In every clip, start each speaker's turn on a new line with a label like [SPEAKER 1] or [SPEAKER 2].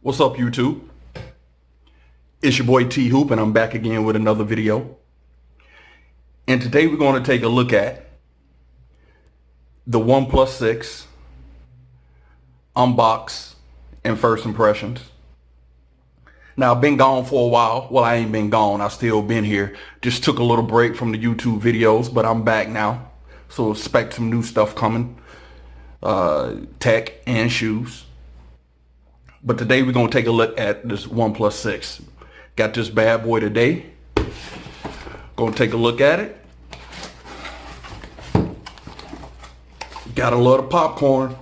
[SPEAKER 1] What's up, YouTube? It's your boy T Hoop, and I'm back again with another video. And today we're going to take a look at the OnePlus 6 unbox and first impressions. Now, I've been gone for a while. Well, I ain't been gone. I've still been here. Just took a little break from the YouTube videos, but I'm back now. So expect some new stuff coming. Tech and shoes. But today we're going to take a look at this OnePlus 6. Got this bad boy today. Going to take a look at it. Got a lot of popcorn.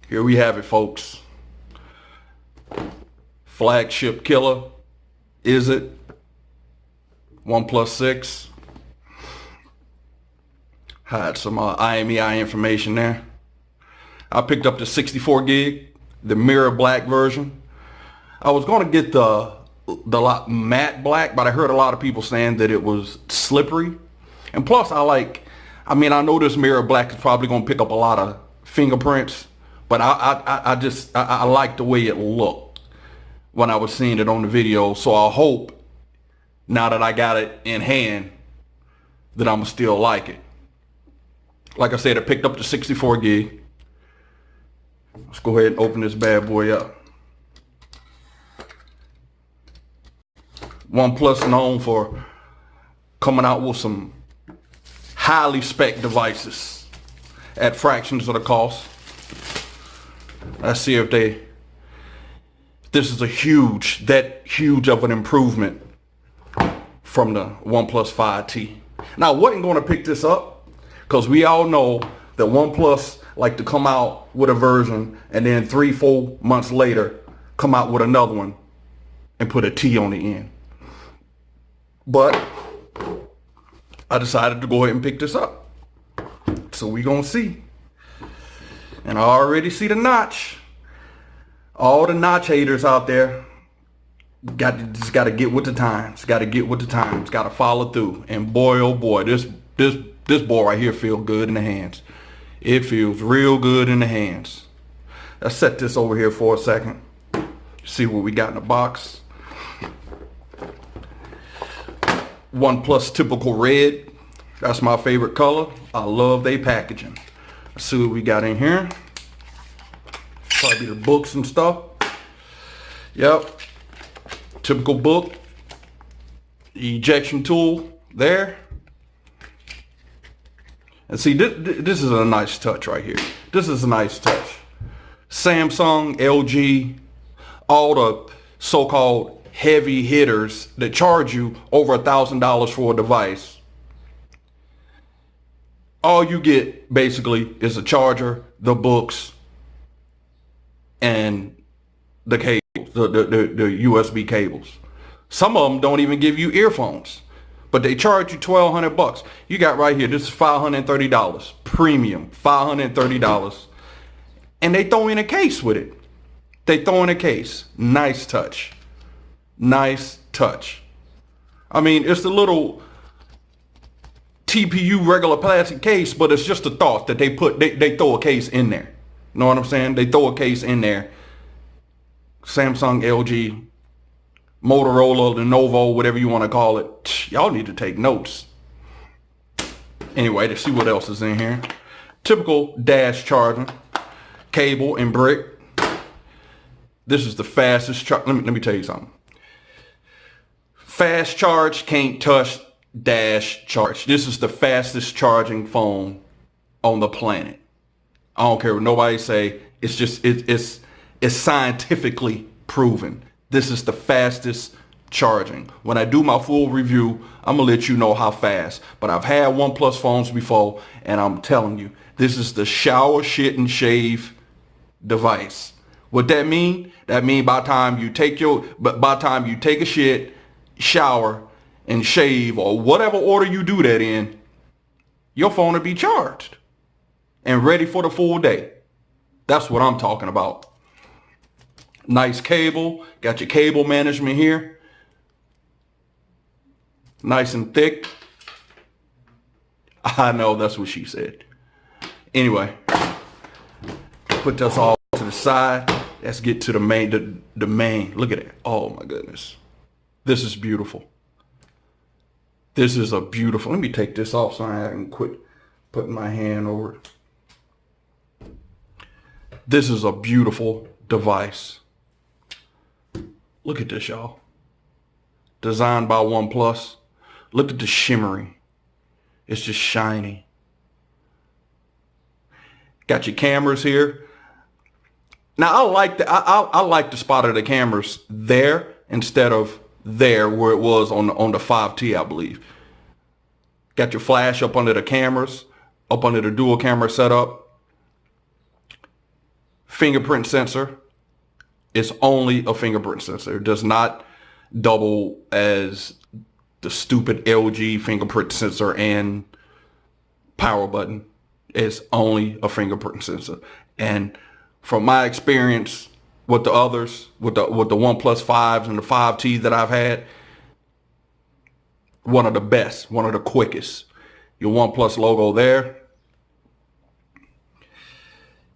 [SPEAKER 1] Here we have it, folks. Flagship killer. Is it? OnePlus 6. Had some IMEI information there. I picked up the 64 gig, the mirror black version. I was going to get the matte black, but I heard a lot of people saying that it was slippery. And plus, I know this mirror black is probably going to pick up a lot of fingerprints, but I like the way it looked when I was seeing it on the video. So I hope now that I got it in hand that I'm still like it. Like I said, I picked up the 64 gig. Let's go ahead and open this bad boy up. OnePlus known for coming out with some highly spec devices at fractions of the cost. Let's see if this is that huge of an improvement from the OnePlus 5T. Now, I wasn't going to pick this up because we all know that OnePlus like to come out with a version and then 3-4 months later come out with another one and put a T on the end. But I decided to go ahead and pick this up. So we gonna see. And I already see the notch. All the notch haters out there just gotta get with the times. Gotta get with the times. Gotta follow through. And boy, oh boy, this boy right here feels good in the hands. It feels real good in the hands. Let's set this over here for a second. See what we got in the box. OnePlus typical red. That's my favorite color. I love their packaging. Let's see what we got in here. Probably the books and stuff. Yep. Typical book. Ejection tool there. And see, this is a nice touch right here. This is a nice touch. Samsung, LG, all the so-called heavy hitters that charge you over $1,000 for a device. All you get basically is a charger, the books, and the cables, the USB cables. Some of them don't even give you earphones. But they charge you $1,200. You got right here, this is $530. Premium, $530. And they throw in a case with it. They throw in a case. Nice touch. Nice touch. I mean, it's the little TPU regular plastic case, but it's just a thought that they throw a case in there. You know what I'm saying? They throw a case in there. Samsung, LG, Motorola, Lenovo, whatever you want to call it. Y'all need to take notes. Anyway, to see what else is in here. Typical dash charging. Cable and brick. This is the fastest charge. Let me tell you something. Fast charge can't touch dash charge. This is the fastest charging phone on the planet. I don't care what nobody say. It's just it's scientifically proven. This is the fastest charging. When I do my full review, I'm gonna let you know how fast. But I've had OnePlus phones before, and I'm telling you, this is the shower, shit, and shave device. What that mean? That mean by the time you take a shit, shower, and shave, or whatever order you do that in, your phone will be charged and ready for the full day. That's what I'm talking about. Nice cable. Got your cable management here. Nice and thick. I know, that's what she said. Anyway, put this all to the side. Let's get to the main, the main. Look at it. Oh my goodness. This is beautiful. This is a beautiful, let me take this off so I can quit putting my hand over it. This is a beautiful device. Look at this, y'all. Designed by OnePlus. Look at the shimmering. It's just shiny. Got your cameras here. Now I like the spot of the cameras there instead of there where it was on the 5T, I believe. Got your flash up under the cameras, up under the dual camera setup. Fingerprint sensor. It's only a fingerprint sensor. It does not double as the stupid LG fingerprint sensor and power button. It's only a fingerprint sensor. And from my experience with the others, with the OnePlus 5s and the 5T that I've had, one of the best, one of the quickest. Your OnePlus logo there.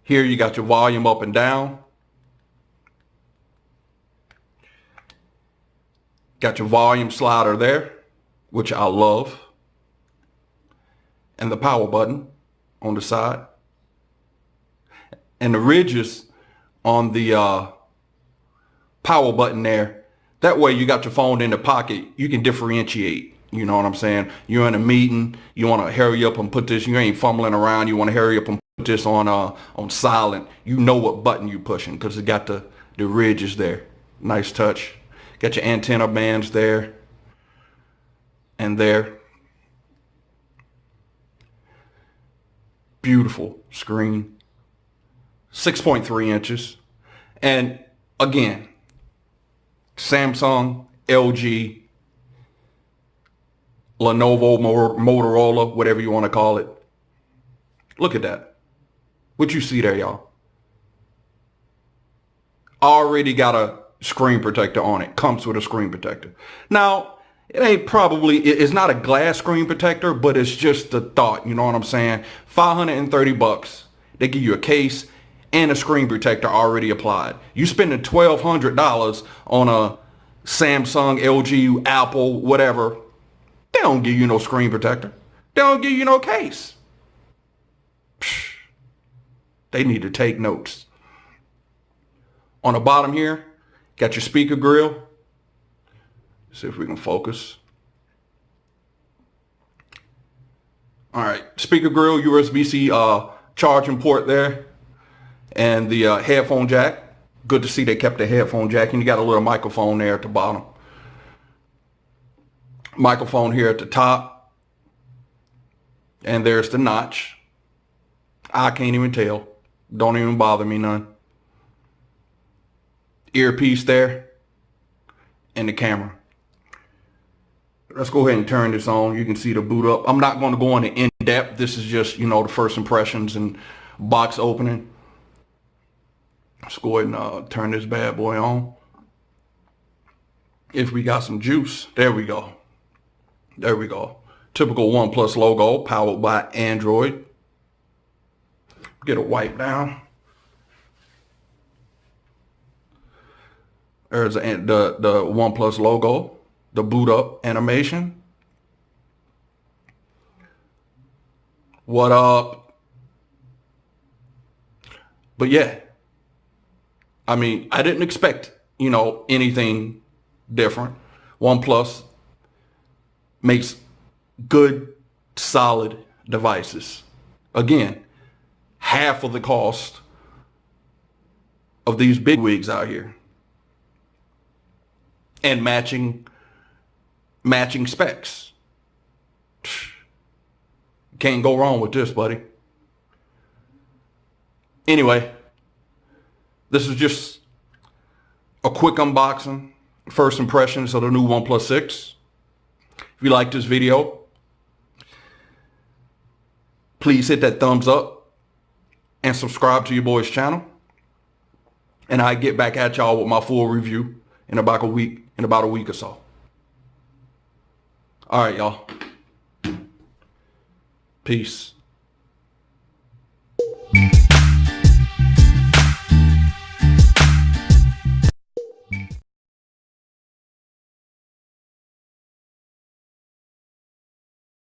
[SPEAKER 1] Here you got your volume up and down. Got your volume slider there, which I love. And the power button on the side. And the ridges on the power button there. That way you got your phone in the pocket. You can differentiate. You know what I'm saying? You're in a meeting. You want to hurry up and put this. You ain't fumbling around. You want to hurry up and put this on silent. You know what button you pushing because it got the ridges there. Nice touch. Got your antenna bands there and there. Beautiful screen. 6.3 inches. And again, Samsung, LG, Lenovo, Motorola, whatever you want to call it. Look at that. What you see there, y'all? Already got a screen protector on it. Comes with a screen protector. Now, it ain't probably, it's not a glass screen protector, but it's just the thought. You know what I'm saying? $530. They give you a case and a screen protector already applied. You spending $1,200 on a Samsung, LG, Apple, whatever. They don't give you no screen protector. They don't give you no case. Psh, they need to take notes. On the bottom here, got your speaker grill. See if we can focus. All right, speaker grill, USB-C charging port there, and the headphone jack. Good to see they kept the headphone jack, and you got a little microphone there at the bottom. Microphone here at the top, and there's the notch. I can't even tell. Don't even bother me none. Earpiece there, and the camera. Let's go ahead and turn this on. You can see the boot up. I'm not going to go into in-depth. This is just, you know, the first impressions and box opening. Let's go ahead and turn this bad boy on. If we got some juice. There we go. There we go. Typical OnePlus logo, powered by Android. Get a wipe down. There's the OnePlus logo. The boot up animation. What up? But yeah, I mean, I didn't expect, you know, anything different. OnePlus makes good, solid devices. Again, half of the cost of these big wigs out here. And matching specs. Can't go wrong with this, buddy. Anyway, this is just a quick unboxing, first impressions of the new OnePlus 6. If you like this video, please hit that thumbs up and subscribe to your boy's channel. And I get back at y'all with my full review in about a week or so. All right, y'all. Peace.